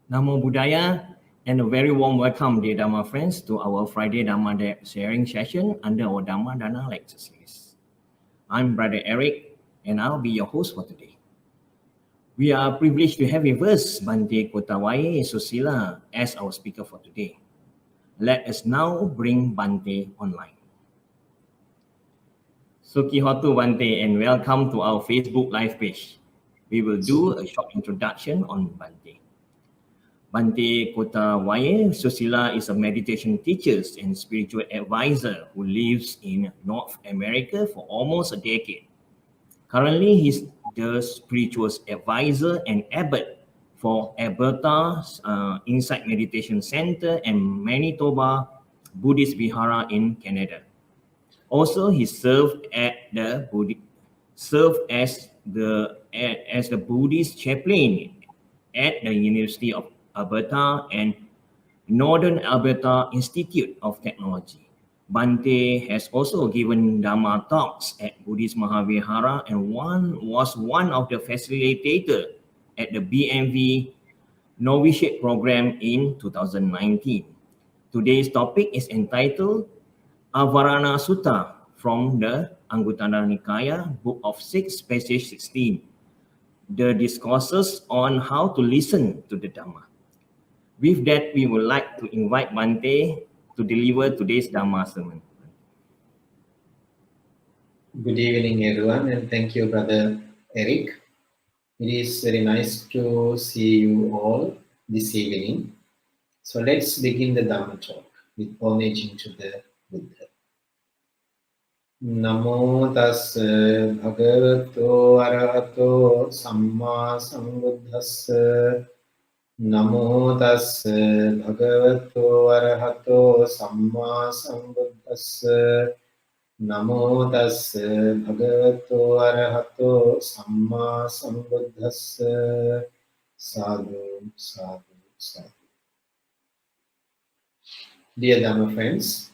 Namo Buddhaya, and a very warm welcome, dear Dharma friends, to our Friday Dharma sharing session under our Dharma Dana lecture series. I'm Brother Eric, and I'll be your host for today. We are privileged to have with us Bhante Kotawaye Suseela as our speaker for today. Let us now bring Bhante online. Suki Hotu Bhante, and welcome to our Facebook live page. We will do a short introduction on Bhante. Bhante Kotawaye Suseela is a meditation teacher and spiritual advisor who lives in North America for almost a decade. Currently, he's the spiritual advisor and abbot for Alberta's Insight Meditation Center and Manitoba Buddhist Vihara in Canada. Also, he served as the Buddhist chaplain at the University of Alberta and Northern Alberta Institute of Technology. Bhante has also given Dharma talks at Buddhist Mahavihara and was one of the facilitators at the BMV Novitiate program in 2019. Today's topic is entitled Avaranata Sutta from the Anguttara Nikaya, Book of 6, Passage 16. The discourses on how to listen to the Dhamma. With that, we would like to invite Bhante to deliver today's Dhamma sermon. Good evening, everyone, and thank you, Brother Eric. It is very nice to see you all this evening. So let's begin the Dhamma talk with homaging to the Buddha. Namo tassa bhagavato arahato samma sambuddhassa. Namo tassa bhagavato arahato samma sambuddhassa. Namo tassa bhagavato arahato samma sambuddhassa. Sadhu, sadhu, sadhu. Dear Dhamma friends,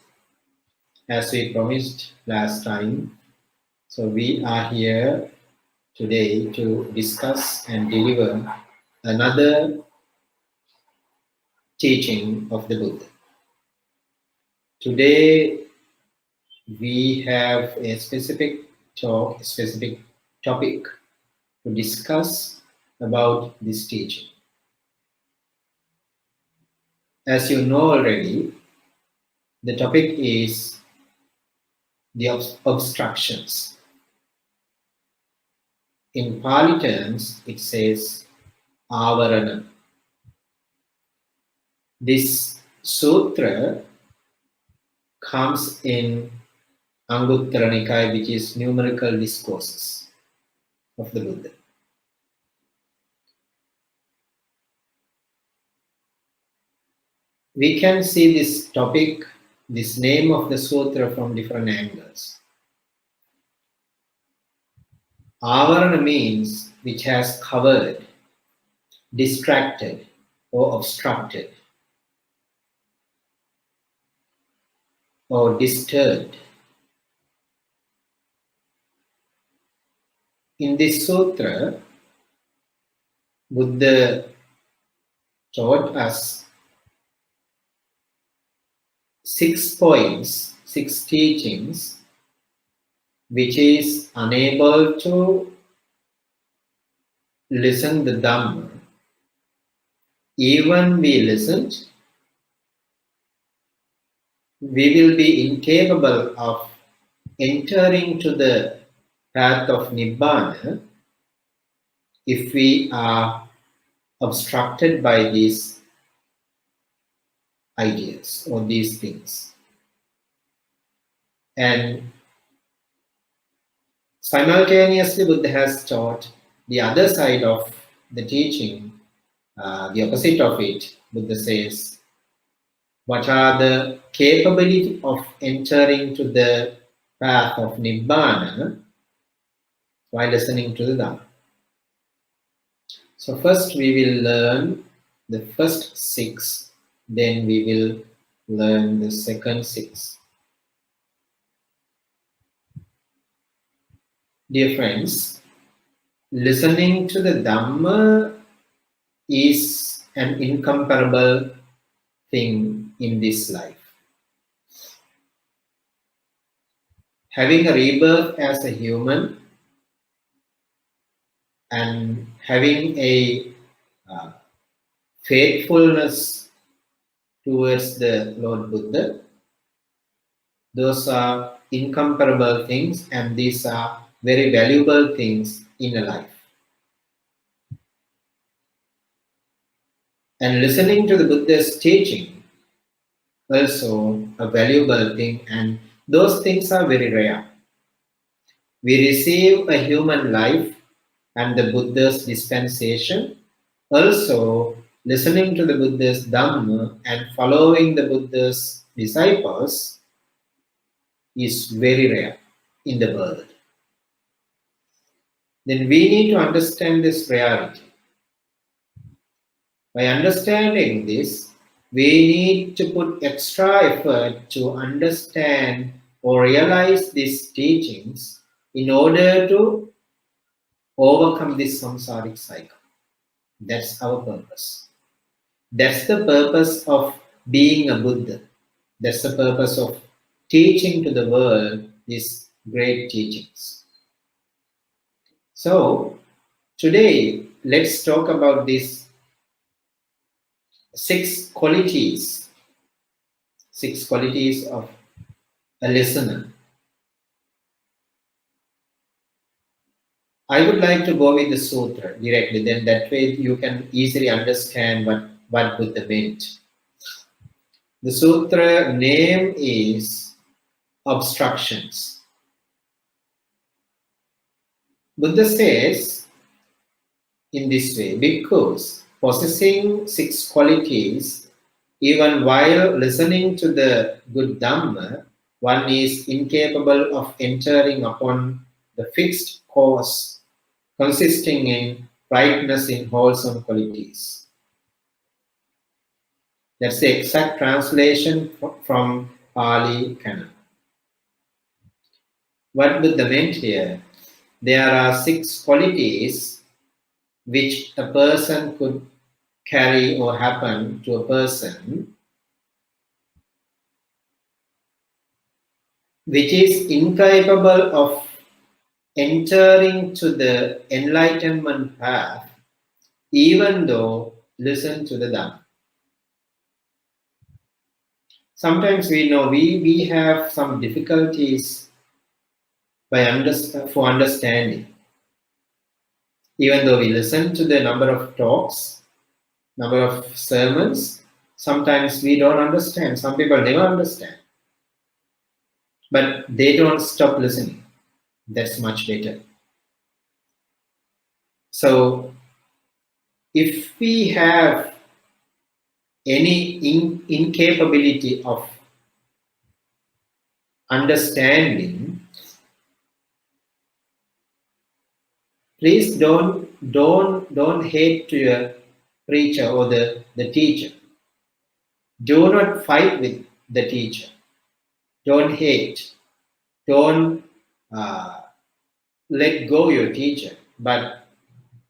as we promised last time, so we are here today to discuss and deliver another teaching of the Buddha. Today we have a specific topic to discuss about this teaching. As you know already, the topic is the obstructions. In Pali terms, it says Avarana. This sutra comes in Anguttara Nikaya, which is numerical discourses of the Buddha. We can see this topic, this name of the sutra from different angles. Avarana means which has covered, distracted, or obstructed, or disturbed. In this sutra, Buddha taught us 6 points, 6 teachings, which is unable to listen the Dhamma. Even we listened, we will be incapable of entering to the path of Nibbana if we are obstructed by these ideas or these things. And simultaneously, Buddha has taught the other side of the teaching, the opposite of it. Buddha says, what are the capability of entering to the path of Nibbana while listening to the Dhamma? So first we will learn the first 6, then we will learn the second 6. Dear friends, listening to the Dhamma is an incomparable thing in this life. Having a rebirth as a human and having a faithfulness towards the Lord Buddha, those are incomparable things, and these are very valuable things in a life. And listening to the Buddha's teaching, also a valuable thing, and those things are very rare. We receive a human life and the Buddha's dispensation. Also, listening to the Buddha's Dhamma and following the Buddha's disciples is very rare in the world. Then we need to understand this rarity. By understanding this, we need to put extra effort to understand or realize these teachings in order to overcome this samsaric cycle. That's our purpose. That's the purpose of being a Buddha. That's the purpose of teaching to the world these great teachings. So, today, let's talk about these 6 qualities of a listener. I would like to go with the sutra directly, then that way you can easily understand what Buddha meant. The sutra name is Obstructions. Buddha says in this way, because possessing 6 qualities, even while listening to the good Dhamma, one is incapable of entering upon the fixed course consisting in rightness in wholesome qualities. That's the exact translation from Pali Canon. What Buddha meant here, there are 6 qualities which a person could carry or happen to a person, which is incapable of entering to the enlightenment path, even though listen to the Dhamma. Sometimes we know we have some difficulties for understanding. Even though we listen to the number of talks, number of sermons, sometimes we don't understand. Some people never understand. But they don't stop listening. That's much better. So, if we have any incapability of understanding, please don't hate to your preacher or the teacher. Do not fight with the teacher. Don't hate. Don't let go your teacher, but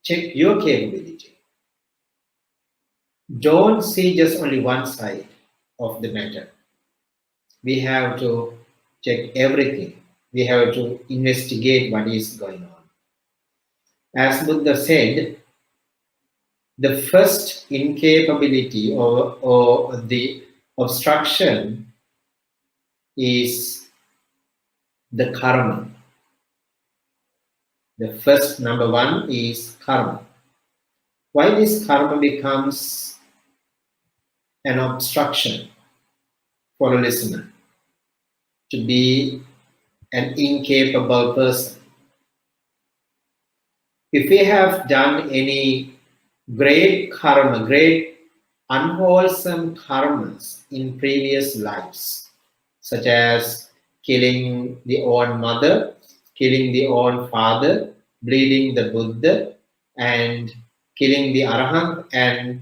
check your capability. Don't see just only one side of the matter. We have to check everything. We have to investigate what is going on. As Buddha said, the first incapability or the obstruction is the karma. The first number 1 is karma. Why this karma becomes an obstruction for a listener to be an incapable person? If we have done any great karma, great unwholesome karmas in previous lives, such as killing the own mother, killing the own father, bleeding the Buddha, and killing the Arahant, and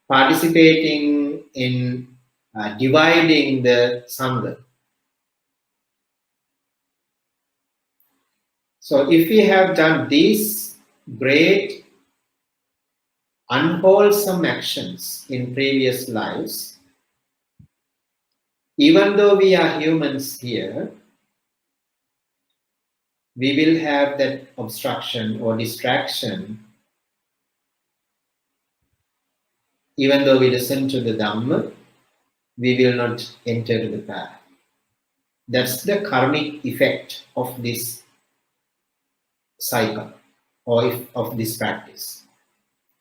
participating in dividing the Sangha. So if we have done these great unwholesome actions in previous lives, even though we are humans here, we will have that obstruction or distraction. Even though we listen to the Dhamma, we will not enter the path. That's the karmic effect of this cycle or of this practice.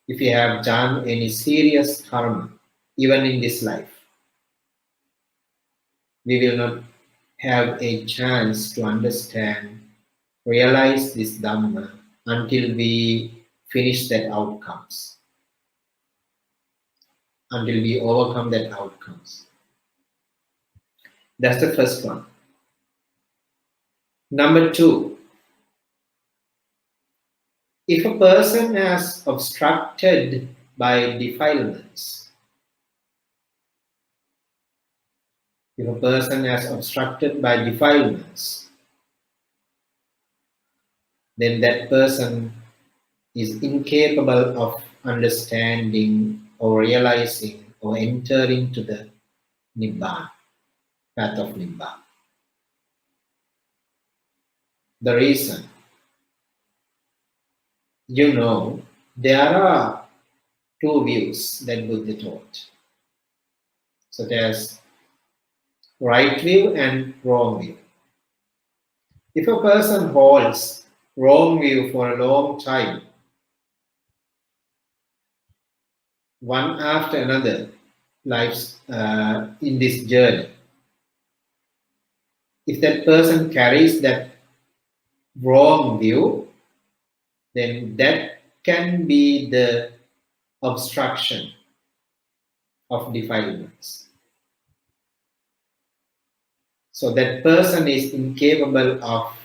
If you have done any serious karma, even in this life, we will not have a chance to understand, realize this Dhamma until we finish that outcomes, until we overcome that outcomes. That's the first one. Number two, if a person has obstructed by defilements, if a person has obstructed by defilements, then that person is incapable of understanding or realizing or entering to the Nibbana, path of Nibbana. The reason, there are two views that Buddha taught, such as right view and wrong view. If a person holds wrong view for a long time, one after another, lives in this journey, if that person carries that wrong view, then that can be the obstruction of defilements. So that person is incapable of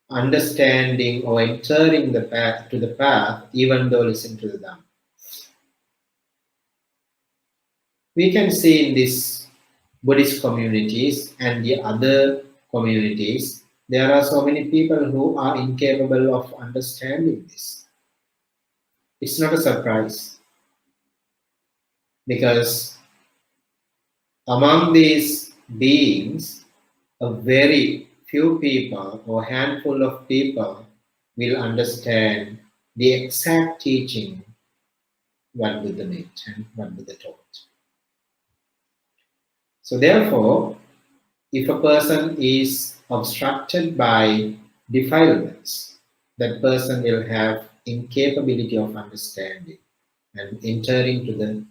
understanding or entering the path to the path, even though listen to the Dhamma. We can see in these Buddhist communities and the other communities, there are so many people who are incapable of understanding this. It's not a surprise, because among these beings, a very few people or handful of people will understand the exact teaching what Buddha meant and what Buddha taught. So therefore, if a person is obstructed by defilements, that person will have incapability of understanding and entering to the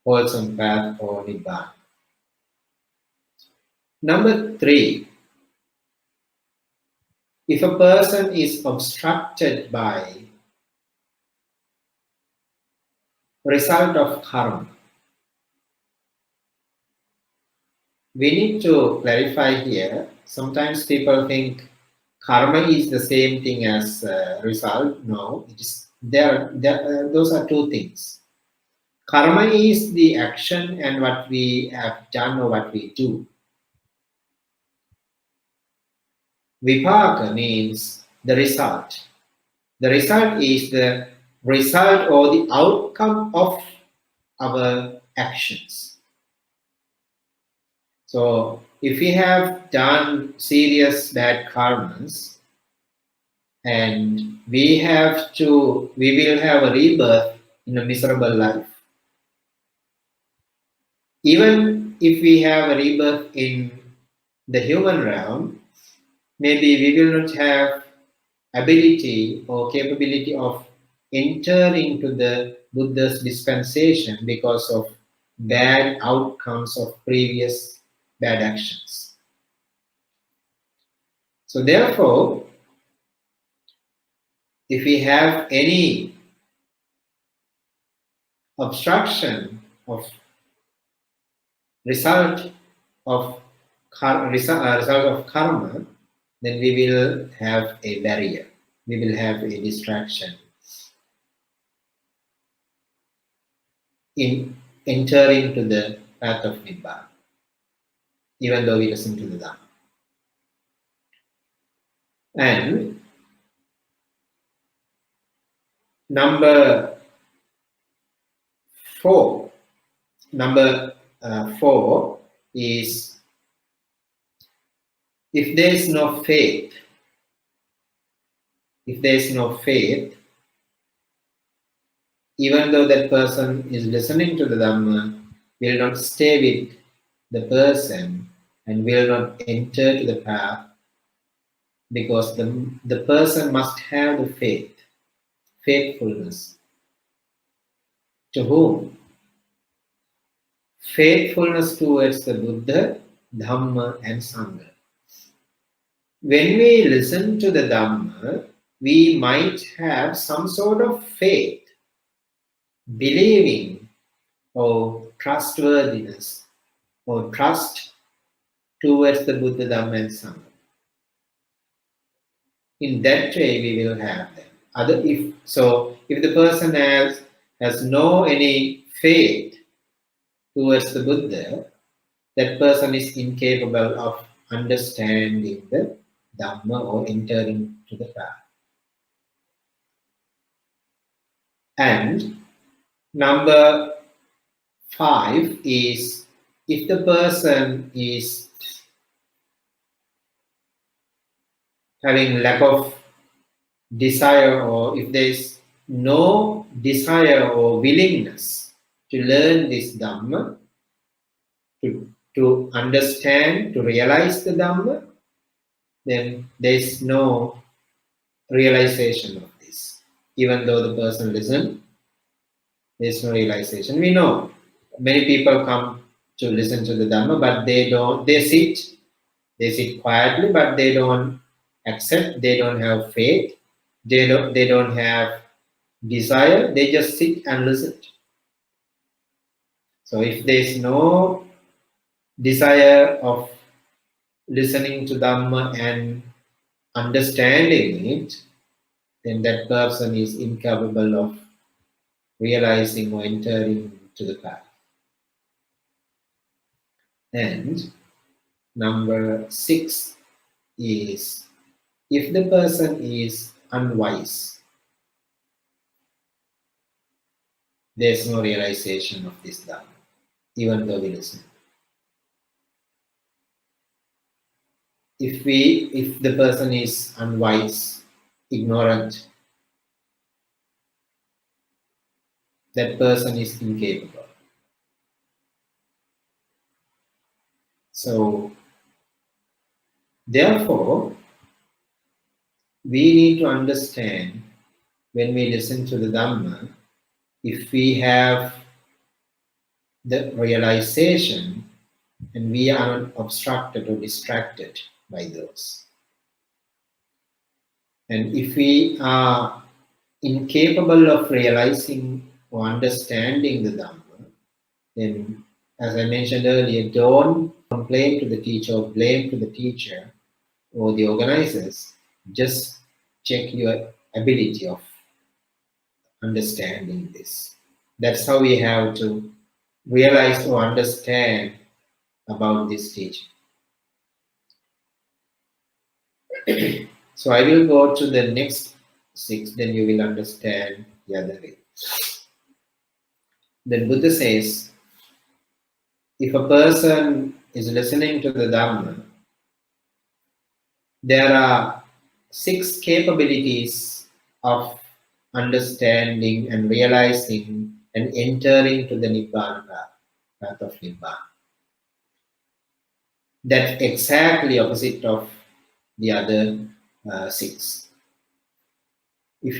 wholesome path or Nibbana. Number three, if a person is obstructed by result of karma, we need to clarify here. Sometimes people think karma is the same thing as result. No, it is those are two things. Karma is the action and what we have done or what we do. Vipaka means the result. The result is the result or the outcome of our actions. So if we have done serious bad karmas, and we will have a rebirth in a miserable life. Even if we have a rebirth in the human realm, maybe we will not have ability or capability of entering to the Buddha's dispensation because of bad outcomes of previous bad actions. So therefore, if we have any obstruction of result of karma, then we will have a barrier. We will have a distraction in entering to the path of Nibbana, even though we listen to the Dhamma. And number 4. Number 4 is if there is no faith, even though that person is listening to the Dhamma, will not stay with the person and will not enter to the path, because the person must have the faithfulness. To whom? Faithfulness towards the Buddha, Dhamma and Sangha. When we listen to the Dhamma, we might have some sort of faith, believing or trustworthiness or trust towards the Buddha, Dhamma and Sangha. In that way we will have them. If the person has no any faith towards the Buddha, that person is incapable of understanding the Dhamma or entering to the path. And number 5 is if the person is having lack of desire, or if there is no desire or willingness to learn this Dhamma, to understand, to realize the Dhamma, then there is no realization of this. Even though the person listens, there is no realization. We know many people come to listen to the Dhamma, but they sit quietly, but they don't accept, they don't have faith, they don't have desire, they just sit and listen. So if there is no desire of listening to Dhamma and understanding it, then that person is incapable of realizing or entering to the path. And number 6 is if the person is unwise, there's no realization of this Dhamma, even though we listen. If the person is unwise, ignorant, that person is incapable. So, therefore, we need to understand when we listen to the Dhamma, if we have the realization and we are not obstructed or distracted by those. And if we are incapable of realizing or understanding the Dhamma, then, as I mentioned earlier, don't complain to the teacher or blame to the teacher or the organizers. Just check your ability of understanding this. That's how we have to realize or understand about this teaching. So I will go to the next 6, then you will understand the other way. Then Buddha says, if a person is listening to the Dhamma, there are 6 capabilities of understanding and realizing and entering to the Nibbana path of Nibbana. That's exactly opposite of the other 6. If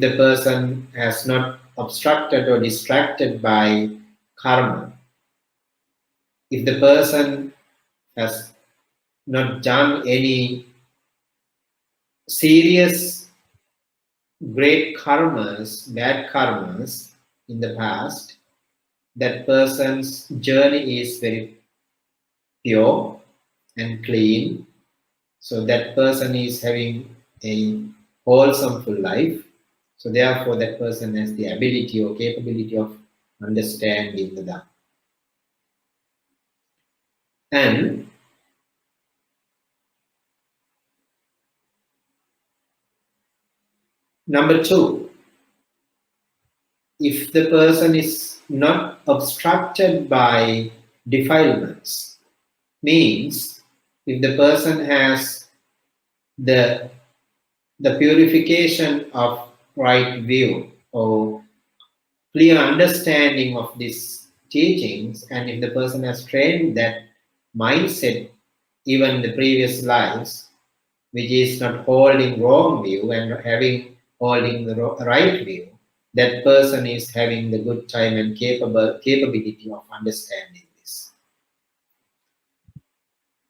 the person has not obstructed or distracted by karma, if the person has not done any serious great karmas, bad karmas in the past, that person's journey is very pure and clean. So that person is having a wholesome full life. So therefore that person has the ability or capability of understanding the Dhamma. And number 2, if the person is not obstructed by defilements. Means if the person has the purification of right view or clear understanding of these teachings, and if the person has trained that mindset even in the previous lives, which is not holding wrong view and having holding the right view, that person is having the good time and capability of understanding this.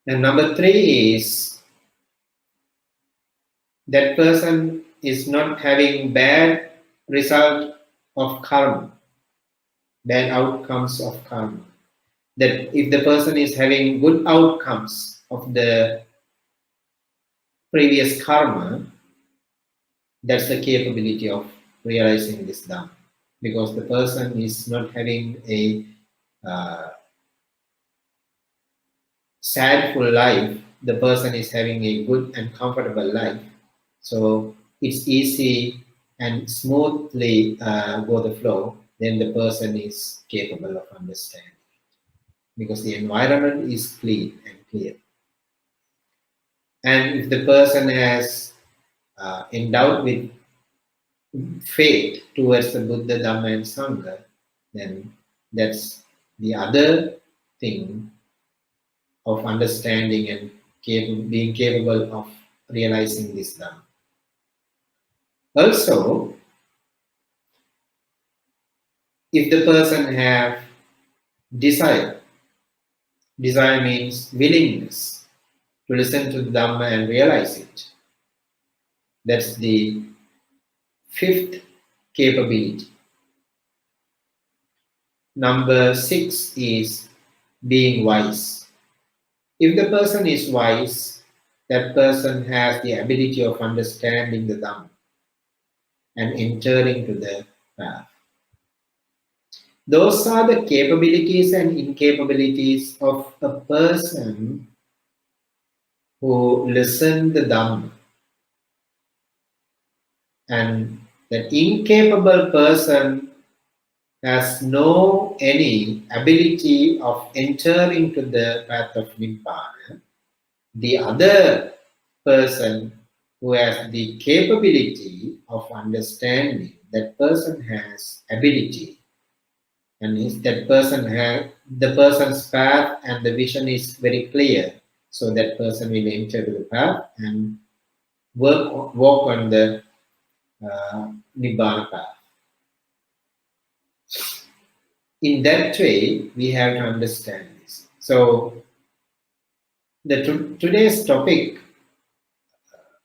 And number three is that person is not having bad result of karma, bad outcomes of karma. That if the person is having good outcomes of the previous karma, that's the capability of realizing this Dhamma. Because the person is not having a sadful life, the person is having a good and comfortable life. So it's easy and smoothly go the flow, then the person is capable of understanding. Because the environment is clean and clear. And if the person has endowed with faith towards the Buddha, Dhamma, and Sangha, then that's the other thing of understanding and being capable of realizing this Dhamma. Also, if the person have desire means willingness to listen to the Dhamma and realize it. That's the fifth capability. Number 6 is being wise. If the person is wise, that person has the ability of understanding the Dhamma and entering to the path. Those are the capabilities and incapabilities of a person who listens the Dhamma. And the incapable person has no any ability of entering to the path of Nibbana. The other person who has the capability of understanding, that person has ability, and that person has the person's path and the vision is very clear, so that person will enter the path and walk on the Nibbana path. In that way, we have to understand this. So, today's topic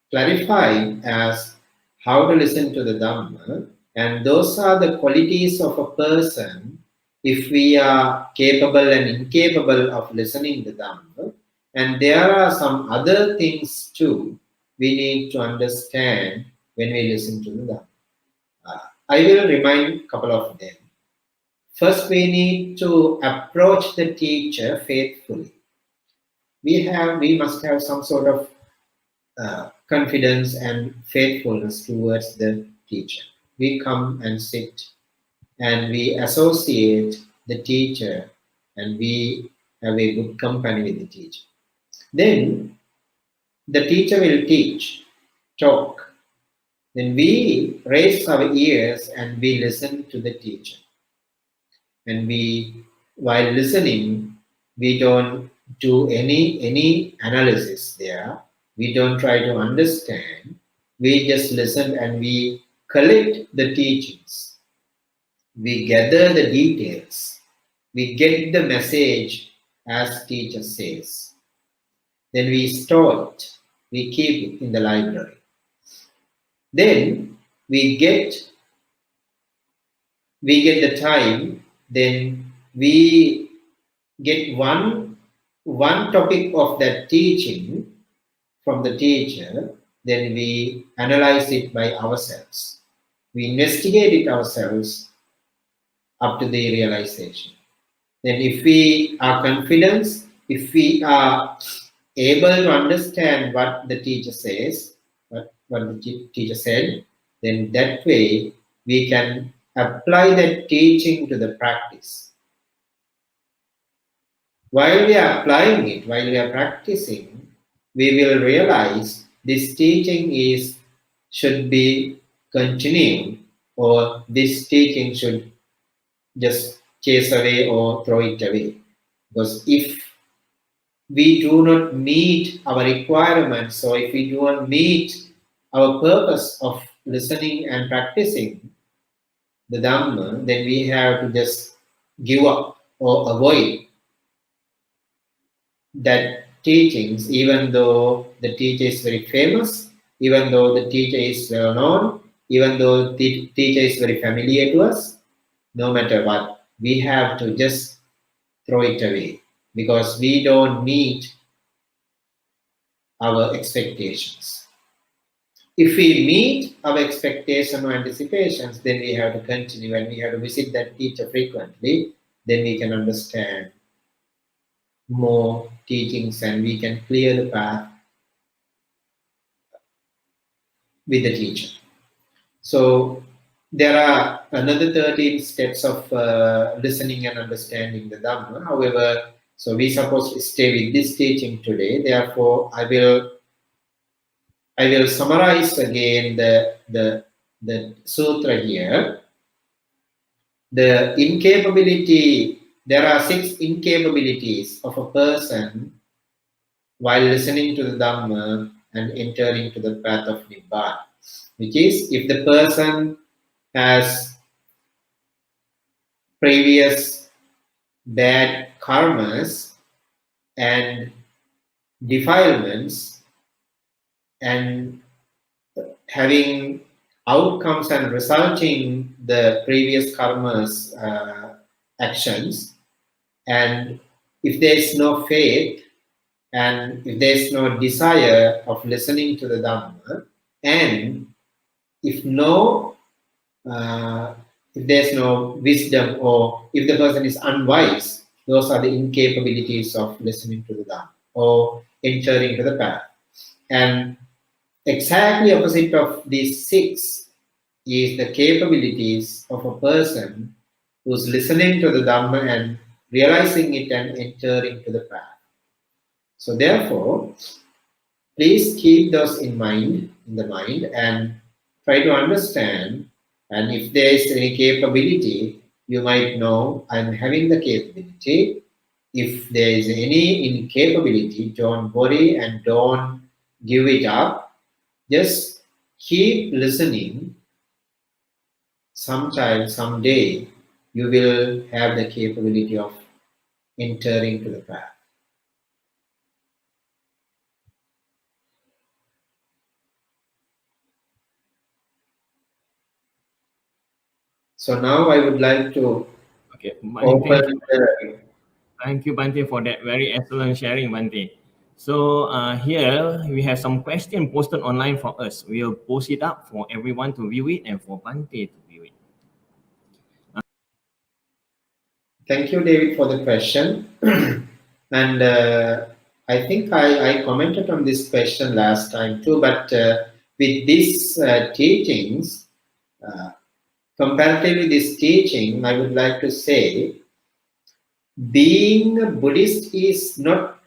clarified as how to listen to the Dhamma, and those are the qualities of a person if we are capable and incapable of listening to the Dhamma. And there are some other things too we need to understand when we listen to the Dhamma. I will remind a couple of them. First, we need to approach the teacher faithfully. We must have some sort of confidence and faithfulness towards the teacher. We come and sit and we associate the teacher and we have a good company with the teacher. Then the teacher will teach, talk. Then we raise our ears and we listen to the teacher. And we, while listening, we don't do any analysis there. We don't try to understand. We just listen and we collect the teachings. We gather the details. We get the message as teacher says. Then we store it. We keep it in the library. Then we get the time. Then we get one topic of that teaching from the teacher, then we analyze it by ourselves. We investigate it ourselves up to the realization. Then if we are confident, if we are able to understand what the teacher says, what the teacher said, then that way we can apply that teaching to the practice. While we are applying it, while we are practicing, we will realize this teaching should be continued, or this teaching should just chase away or throw it away. Because if we do not meet our requirements, or if we do not meet our purpose of listening and practicing the Dhamma, then we have to just give up or avoid that teachings, even though the teacher is very famous, even though the teacher is well known, even though the teacher is very familiar to us, no matter what, we have to just throw it away because we don't meet our expectations. If we meet our expectation or anticipations, then we have to continue and we have to visit that teacher frequently. Then we can understand more teachings and we can clear the path with the teacher. So there are another 13 steps of listening and understanding the Dhamma. However, so we supposed to stay with this teaching today. Therefore, I will summarize again the sutra here. The incapability, there are 6 incapabilities of a person while listening to the Dhamma and entering to the path of Nibbana, which is if the person has previous bad karmas and defilements and having outcomes and resulting the previous karmas actions, and if there is no faith and if there is no desire of listening to the Dhamma, and if no if there's no wisdom or if the person is unwise, those are the incapabilities of listening to the Dhamma or entering to the path. And exactly opposite of these 6 is the capabilities of a person who's listening to the Dhamma and realizing it and entering to the path. So therefore, please keep those in the mind, and try to understand. And if there is any capability, you might know I'm having the capability. If there is any incapability, don't worry and don't give it up. Just keep listening. Sometime, someday, you will have the capability of entering to the path. So now I would like to Okay, open thank you, Bhante, for that very excellent sharing, Bhante. So here we have some question posted online for us. We'll post it up for everyone to view it and for Bhante to view it. Thank you, David, for the question. And I think I commented on this question last time too, but with these teachings, comparatively this teaching, I would like to say, being a Buddhist is not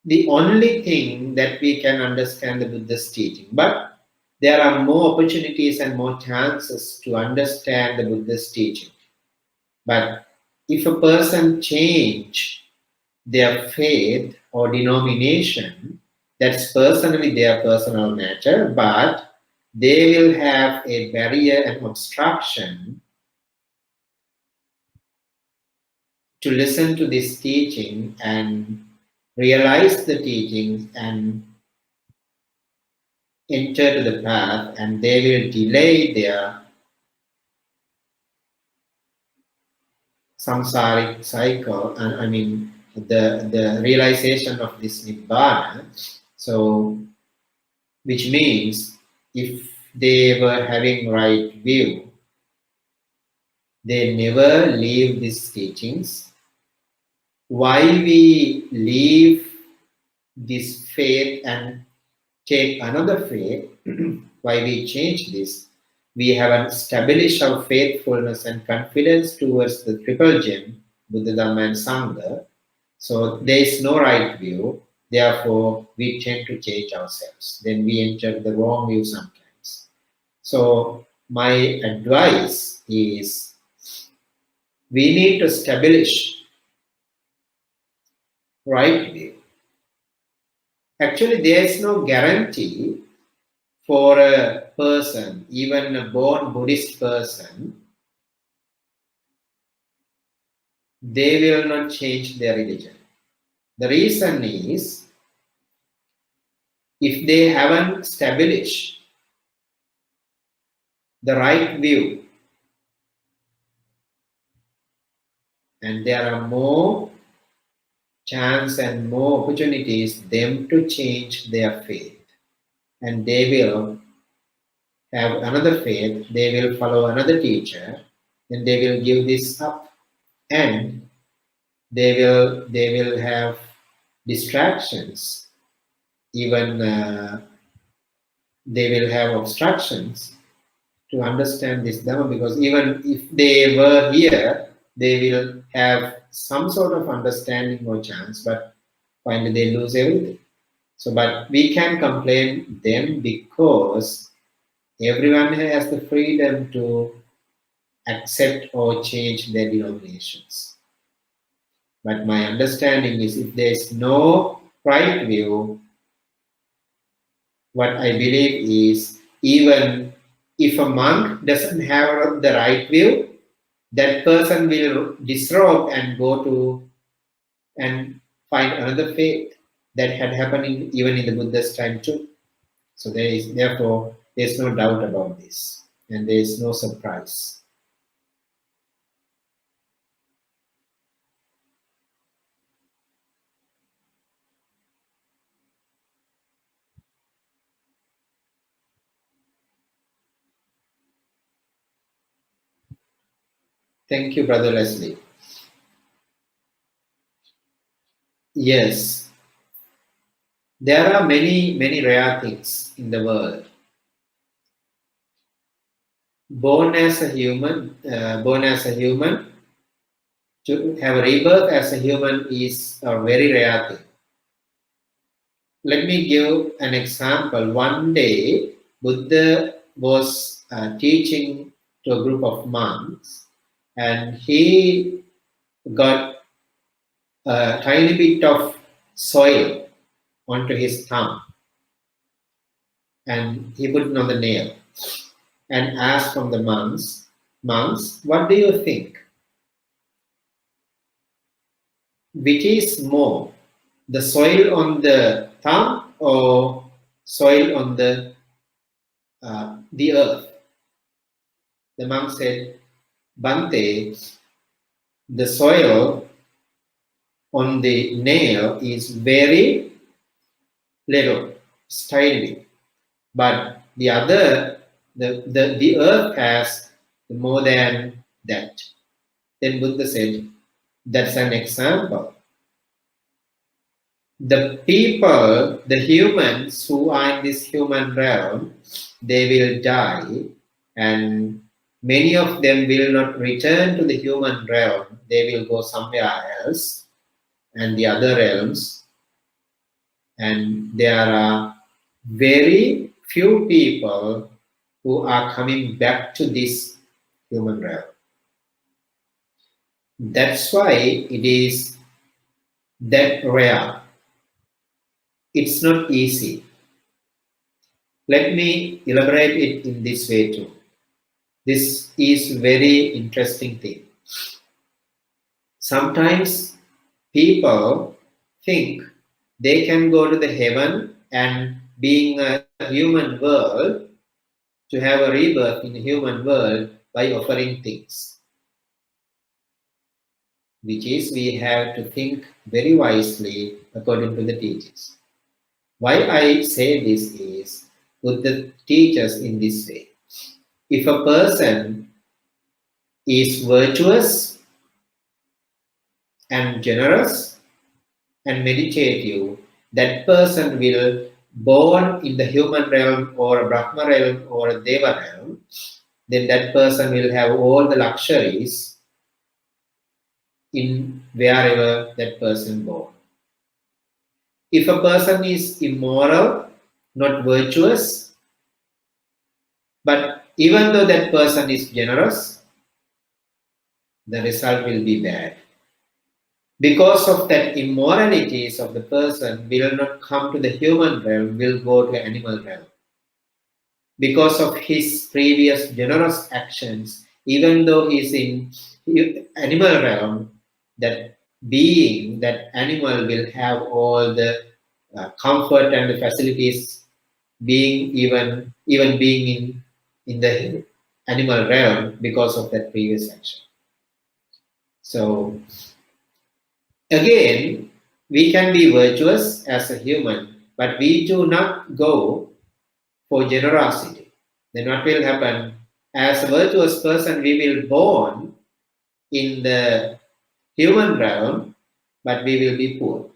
the only thing that we can understand the Buddha's teaching, but there are more opportunities and more chances to understand the Buddha's teaching. But if a person change their faith or denomination, that's personally their personal matter, but they will have a barrier and obstruction to listen to this teaching and realize the teachings and enter to the path, and they will delay their samsaric cycle, and I mean the realization of this nibbana. So, which means if they were having right view, they never leave these teachings. Why we leave this faith and take another faith? Why we change this? we have established our faithfulness and confidence towards the triple gem, Buddha, Dhamma, and Sangha. So there is no right view. Therefore, we tend to change ourselves. Then we enter the wrong view sometimes. So my advice is we need to establish right view. Actually, there is no guarantee for a person, even a born Buddhist person, they will not change their religion. The reason is if they haven't established the right view, and there are more chance and more opportunities them to change their faith, and they will have another faith, they will follow another teacher, and they will give this up, and they will have distractions, even they will have obstructions to understand this Dhamma, because even if they were here, they will have some sort of understanding or chance, but finally they lose everything. So, but we can complain them because everyone has the freedom to accept or change their denominations. But my understanding is if there is no right view, what I believe is even if a monk doesn't have the right view, that person will disrobe and go to and find another faith. That had happened even in the Buddha's time too. So therefore there's no doubt about this, and there is no surprise. Thank you, Brother Leslie. Yes, there are many rare things in the world. Born as a human, to have a rebirth as a human is a very rare thing. Let me give an example. One day, Buddha was teaching to a group of monks, and he got a tiny bit of soil onto his thumb, and he put it on the nail and asked from the monks, what do you think? Which is more, the soil on the thumb or soil on the earth? The monk said, Bhante, the soil on the nail is very little, tiny, but the earth has more than that. Then Buddha said, that's an example. The people, the humans who are in this human realm, they will die, and many of them will not return to the human realm. They will go somewhere else and the other realms, and there are very few people who are coming back to this human realm. That's why it is that rare. It's not easy. Let me elaborate it in this way too. This is very interesting thing. Sometimes people think they can go to the heaven and being a human world, to have a rebirth in the human world by offering things. Which is we have to think very wisely according to the teachings. Why I say this is, Buddha teaches in this way. If a person is virtuous and generous and meditative, that person will born in the human realm or a Brahma realm or a Deva realm, then that person will have all the luxuries in wherever that person born. If a person is immoral, not virtuous, but even though that person is generous, the result will be bad. Because of that immoralities of the person will not come to the human realm, will go to animal realm. Because of his previous generous actions, even though he is in animal realm, that being, that animal will have all the comfort and the facilities, being even being in the animal realm because of that previous action. So again, we can be virtuous as a human, but we do not go for generosity. Then what will happen? As a virtuous person, we will born in the human realm, but we will be poor.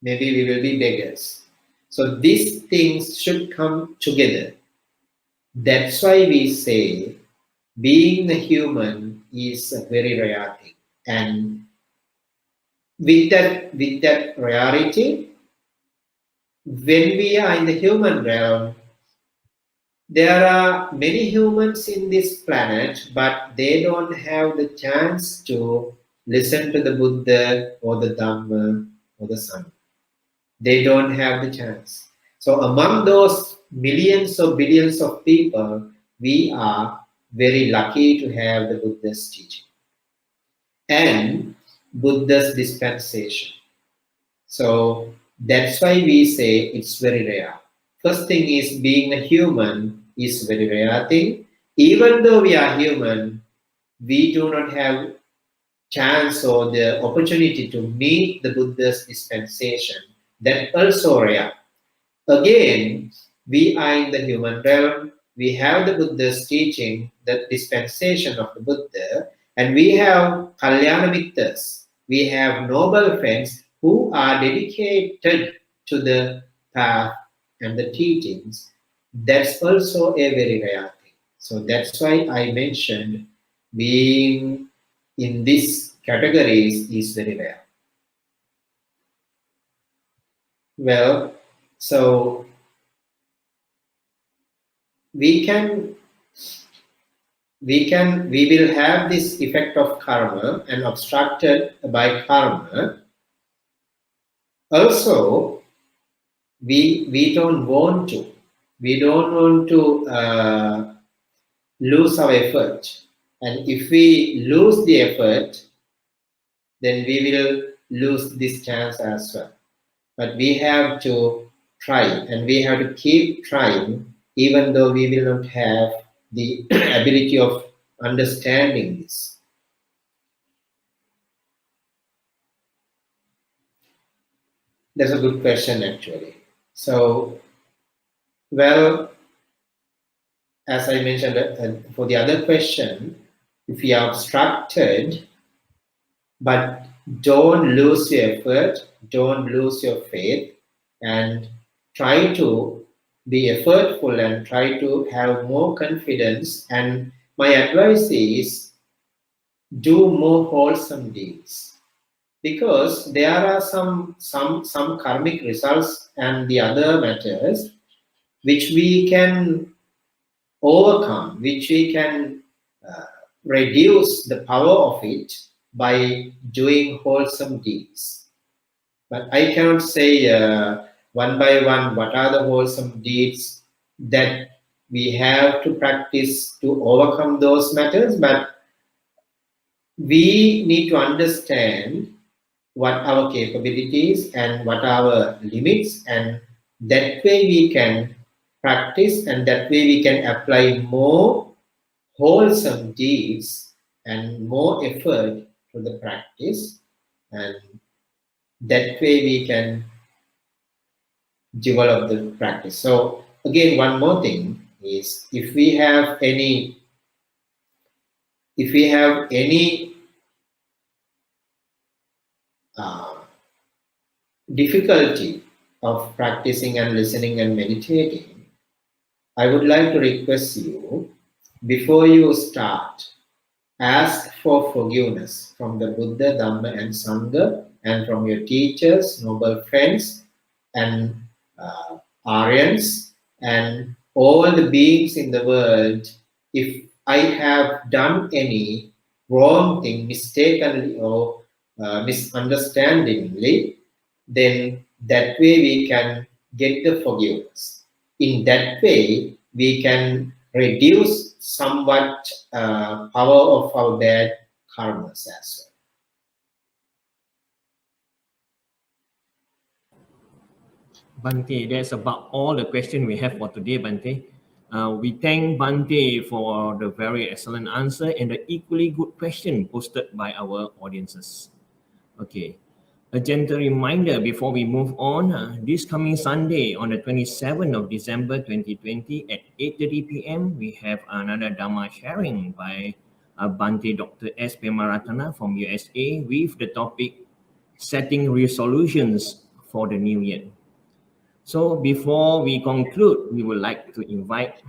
Maybe we will be beggars. So these things should come together. That's why we say being a human is a very rare thing. And with that rarity, when we are in the human realm, there are many humans in this planet, but they don't have the chance to listen to the Buddha or the Dhamma or the Sangha. They don't have the chance. So among those millions or billions of people, we are very lucky to have the Buddha's teaching and Buddha's dispensation. So that's why we say it's very rare. First thing is being a human is very rare thing. Even though we are human, we do not have chance or the opportunity to meet the Buddha's dispensation. That also rare. Again, we are in the human realm. We have the Buddha's teaching, the dispensation of the Buddha, and we have Kalyana Mittas. We have noble friends who are dedicated to the path and the teachings. That's also a very rare thing. So that's why I mentioned being in these categories is very rare. Well, so we will have this effect of karma and obstructed by karma. Also, we don't want to lose our effort, and if we lose the effort, then we will lose this chance as well. But we have to try, and we have to keep trying, even though we will not have the ability of understanding this. That's a good question, actually. So, well, as I mentioned for the other question, if you are obstructed, but don't lose your effort, don't lose your faith, and try to be effortful and try to have more confidence. And my advice is do more wholesome deeds, because there are some karmic results and the other matters which we can overcome, which we can reduce the power of it by doing wholesome deeds. But I cannot say one by one what are the wholesome deeds that we have to practice to overcome those matters, but we need to understand what our capabilities and what our limits, and that way we can practice, and that way we can apply more wholesome deeds and more effort to the practice, and that way we can develop the practice. So again, one more thing is if we have any uh, difficulty of practicing and listening and meditating, I would like to request you before you start, ask for forgiveness from the Buddha, Dhamma, and Sangha, and from your teachers, noble friends, and Aryans, and all the beings in the world. If I have done any wrong thing, mistakenly or misunderstandingly, then that way we can get the forgiveness. In that way, we can reduce somewhat power of our bad karmas as Bhante, that's about all the questions we have for today, Bhante. We thank Bhante for the very excellent answer and the equally good question posted by our audiences. Okay. A gentle reminder before we move on, this coming Sunday on the 27th of December 2020 at 8:30 p.m., we have another Dharma sharing by Bhante Dr. S. Pemaratana from USA with the topic Setting Resolutions for the New Year. So before we conclude, we would like to invite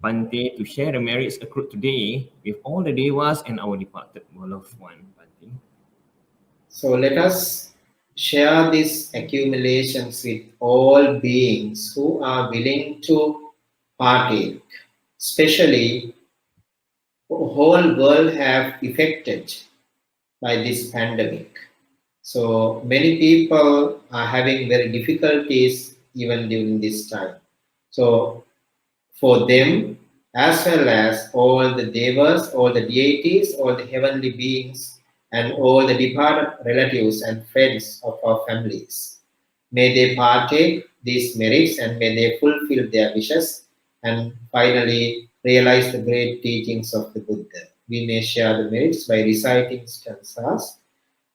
Bhante to share the merits accrued today with all the devas and our departed loved one, Bhante. so let us share these accumulations with all beings who are willing to partake. Especially, the whole world have affected by this pandemic. So many people are having very difficulties even during this time. So for them, as well as all the devas, all the deities, all the heavenly beings, and all the departed relatives and friends of our families. May they partake these merits and may they fulfill their wishes and finally realize the great teachings of the Buddha. We may share the merits by reciting stanzas.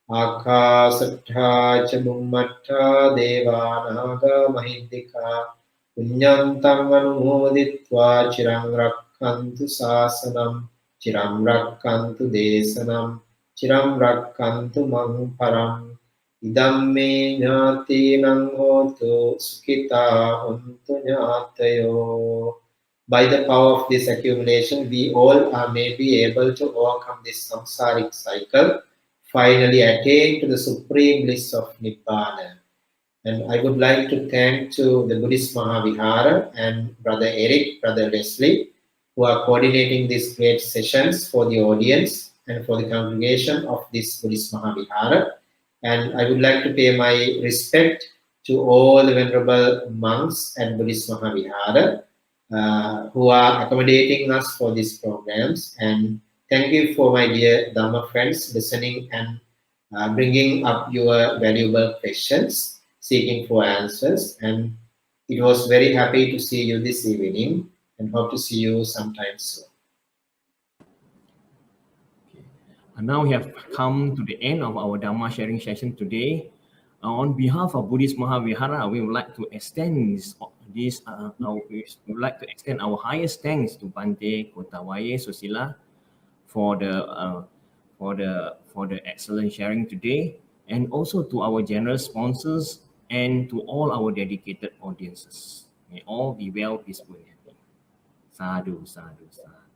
Akasatha cha Bhummattha Devanaga Mahindika Punyantang Anumoditva Chirang Rakkantu Sasanam Chiram Rakkantu Desanam Chiram Rakkantu Mang Param Idam me Jnati Hotu Sukita Untu Jnatayo. By the power of this accumulation, we all are may be able to overcome this samsaric cycle, finally attain to the supreme bliss of Nibbana. And I would like to thank to the Buddhist Mahavihara and Brother Eric, Brother Leslie, who are coordinating these great sessions for the audience and for the congregation of this Buddhist Mahavihara. And I would like to pay my respect to all the venerable monks at Buddhist Mahavihara who are accommodating us for these programs. And thank you for my dear Dhamma friends listening and bringing up your valuable questions, seeking for answers. And it was very happy to see you this evening and hope to see you sometime soon. And now we have come to the end of our Dharma sharing session today. On behalf of Buddhist Mahavihara, we would like to extend we would like to extend our highest thanks to Bhante Kotawaye Suseela for the excellent sharing today, and also to our generous sponsors and to all our dedicated audiences. May all be well, peaceful, and happy. Sadhu, sadhu, sadhu.